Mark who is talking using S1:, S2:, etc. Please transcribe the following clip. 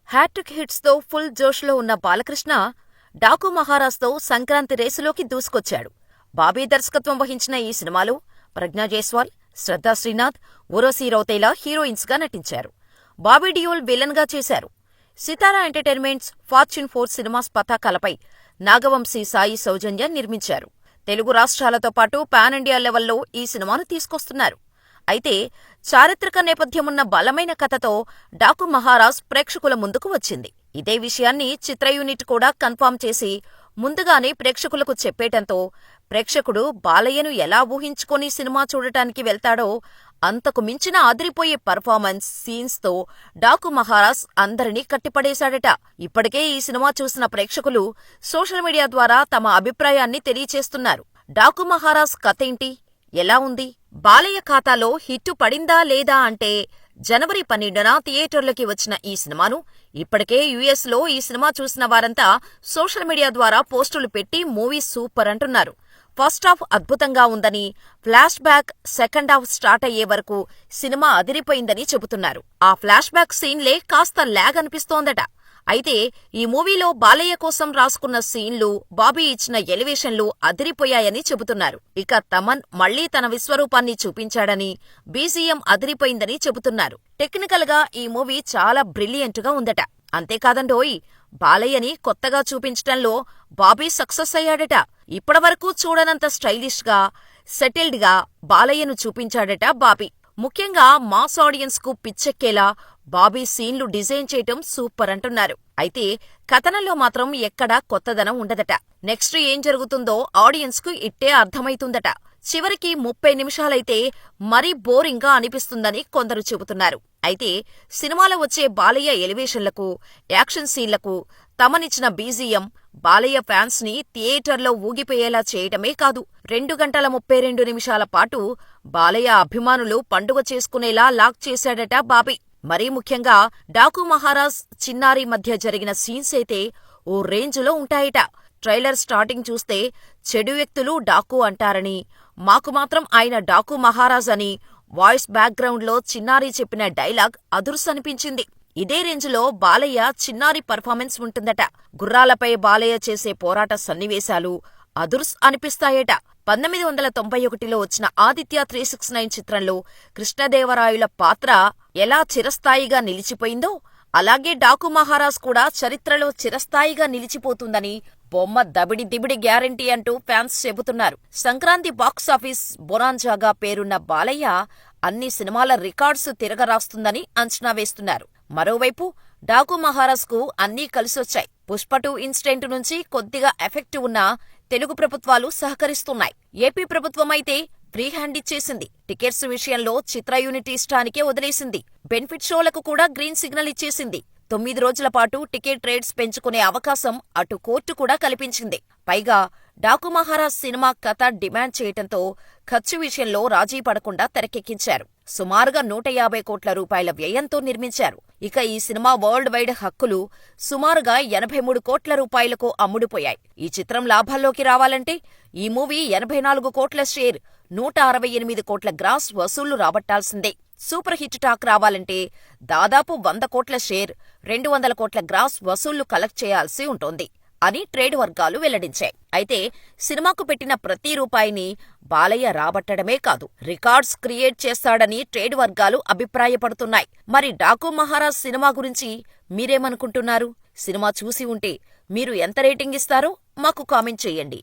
S1: Hat trick హిట్స్తో full జోష్లో ఉన్న బాలకృష్ణ డాకు మహారాజ్తో సంక్రాంతి రేసులోకి దూసుకొచ్చాడు. బాబీ దర్శకత్వం వహించిన ఈ సినిమాలో ప్రజ్ఞా జైస్వాల్, శ్రద్ధా శ్రీనాథ్, ఉర్వశీ రౌతేలా హీరోయిన్స్గా నటించారు. బాబీ డియోల్ విలన్గా చేశారు. సితారా ఎంటర్టైన్మెంట్స్, ఫార్చ్యూన్ 4 సినిమాస్ పతాకాలపై నాగవంశీ సాయి సౌజన్య నిర్మించారు. తెలుగు రాష్ట్రాలతో పాటు పాన్ ఇండియా లెవెల్లో ఈ సినిమాను తీసుకొస్తున్నారు. అయితే చారిత్రక నేపథ్యమున్న బలమైన కథతో డాకు మహారాజ్ ప్రేక్షకుల ముందుకు వచ్చింది. ఇదే విషయాన్ని చిత్ర యూనిట్ కూడా కన్ఫర్మ్ చేసి ముందుగానే ప్రేక్షకులకు చెప్పేయటంతో ప్రేక్షకుడు బాలయ్యను ఎలా ఊహించుకొని సినిమా చూడటానికి వెళ్తాడో అంతకు మించిన అదిరిపోయే పర్ఫార్మెన్స్, సీన్స్తో డాకు మహారాజ్ అందరినీ కట్టిపడేశాడట. ఇప్పటికే ఈ సినిమా చూసిన ప్రేక్షకులు సోషల్ మీడియా ద్వారా తమ అభిప్రాయాన్ని తెలియచేస్తున్నారు. డాకు మహారాజ్ కథేంటి, ఎలా ఉంది? బాలయ్య ఖాతాలో హిట్టు పడిందా లేదా అంటే జనవరి 12న థియేటర్లకి వచ్చిన ఈ సినిమాను ఇప్పటికే యుఎస్లో ఈ సినిమా చూసిన వారంతా సోషల్ మీడియా ద్వారా పోస్టులు పెట్టి మూవీ సూపర్ అంటున్నారు. ఫస్ట్ హాఫ్ అద్భుతంగా ఉందని, flash back second half start అయ్యే వరకు సినిమా అదిరిపోయిందని చెబుతున్నారు. ఆ ఫ్లాష్ బ్యాక్ సీన్లే కాస్త ల్యాగ్ అనిపిస్తోందట. అయితే ఈ మూవీలో బాలయ్య కోసం రాసుకున్న సీన్లు, బాబీ ఇచ్చిన ఎలివేషన్లు అదిరిపోయాయని చెబుతున్నారు. ఇక తమన్ మళ్లీ తన విశ్వరూపాన్ని చూపించాడని, బీజీఎం అదిరిపోయిందని చెబుతున్నారు. టెక్నికల్ గా ఈ మూవీ చాలా బ్రిలియంట్గా ఉందట. అంతేకాదండోయ్, బాలయ్యని కొత్తగా చూపించటంలో బాబీ సక్సెస్ అయ్యాడట. ఇప్పటివరకు చూడనంత స్టైలిష్ గా, సెటిల్డ్ గా బాలయ్యను చూపించాడట బాబీ. ముఖ్యంగా మాస్ ఆడియన్స్ కు పిచ్చెక్కేలా బాబీ సీన్లు డిజైన్ చేయటం సూపర్ అంటున్నారు. అయితే కథనంలో మాత్రం ఎక్కడా కొత్తదనం ఉండదట. నెక్స్ట్ ఏం జరుగుతుందో ఆడియన్స్ కు ఇట్టే అర్థమైతుందట. చివరికి 30 నిమిషాలైతే మరీ బోరింగ్ గా అనిపిస్తుందని కొందరు చెబుతున్నారు. అయితే సినిమాలో వచ్చే బాలయ్య ఎలివేషన్లకు, యాక్షన్ సీన్లకు తమనిచ్చిన బీజీఎం బాలయ్య ఫ్యాన్స్ ని థియేటర్లో ఊగిపోయేలా చేయటమే కాదు, 2 గంటల 32 నిమిషాల పాటు బాలయ్య అభిమానులు పండుగ చేసుకునేలా లాక్ చేశాడట బాబీ. మరీ ముఖ్యంగా డాకు మహారాజ్, చిన్నారి మధ్య జరిగిన సీన్స్ అయితే ఓ రేంజ్లో ఉంటాయట. ట్రైలర్ స్టార్టింగ్ చూస్తే చెడు వ్యక్తులు డాకు అంటారని, మాకు మాత్రం ఆయన డాకు మహారాజ్ అని వాయిస్ బ్యాక్గ్రౌండ్లో చిన్నారి చెప్పిన డైలాగ్ అదుర్సనిపించింది. ఇదే రేంజ్లో బాలయ్య, చిన్నారి పర్ఫార్మెన్స్ ఉంటుందట. గుర్రాలపై బాలయ్య చేసే పోరాట సన్నివేశాలు అదుర్స్ అనిపిస్తాయట. 1991లో వచ్చిన ఆదిత్య 369 చిత్రంలో కృష్ణదేవరాయల పాత్ర ఎలా చిరస్థాయిగా నిలిచిపోయిందో అలాగే డాకు మహారాజ్ కూడా చరిత్రలో చిరస్థాయిగా నిలిచిపోతుందని బొమ్మ దబిడి దిబిడి గ్యారంటీ అంటూ ఫ్యాన్స్ చెబుతున్నారు. సంక్రాంతి బాక్సాఫీస్ బొనాంజాగా పేరున్న బాలయ్య అన్ని సినిమాల రికార్డ్స్ తిరగరాస్తుందని అంచనా వేస్తున్నారు. మరోవైపు డాకు మహారాజ్ కు అన్నీ కలిసొచ్చాయి. పుష్ప 2 ఇన్సిడెంట్ నుంచి కొద్దిగా ఎఫెక్ట్ ఉన్న తెలుగు ప్రభుత్వాలు సహకరిస్తున్నాయి. ఏపీ ప్రభుత్వమైతే ఫ్రీ హ్యాండ్ ఇచ్చేసింది. టికెట్స్ విషయంలో చిత్ర యూనిట్ ఇష్టానికే వదిలేసింది. బెనిఫిట్ షోలకు కూడా గ్రీన్ సిగ్నల్ ఇచ్చేసింది. 9 రోజుల పాటు టికెట్ రేట్స్ పెంచుకునే అవకాశం అటు కోర్టు కూడా కల్పించింది. పైగా డాకు మహారాజ్ సినిమా కథ డిమాండ్ చేయటంతో ఖర్చు విషయంలో రాజీ పడకుండా తెరకెక్కించారు. సుమారుగా 150 కోట్ల రూపాయల వ్యయంతో నిర్మించారు. ఇక ఈ సినిమా వరల్డ్ వైడ్ హక్కులు సుమారుగా 83 కోట్ల రూపాయలకు అమ్ముడుపోయాయి. ఈ చిత్రం లాభాల్లోకి రావాలంటే ఈ మూవీ 84 కోట్ల షేర్, 168 కోట్ల గ్రాస్ వసూళ్లు రాబట్టాల్సిందే. సూపర్ హిట్ టాక్ రావాలంటే దాదాపు 100 కోట్ల షేర్, 200 కోట్ల గ్రాస్ వసూళ్లు కలెక్ట్ చేయాల్సి ఉంటోంది అని ట్రేడ్ వర్గాలు వెల్లడించాయి. అయితే సినిమాకు పెట్టిన ప్రతి రూపాయిని బాలయ్య రాబట్టడమే కాదు, రికార్డ్స్ క్రియేట్ చేస్తాడని ట్రేడ్ వర్గాలు అభిప్రాయపడుతున్నాయి. మరి డాకు మహారాజ్ సినిమా గురించి మీరేమనుకుంటున్నారు? సినిమా చూసి ఉంటే మీరు ఎంత రేటింగ్ ఇస్తారో మాకు కామెంట్ చేయండి.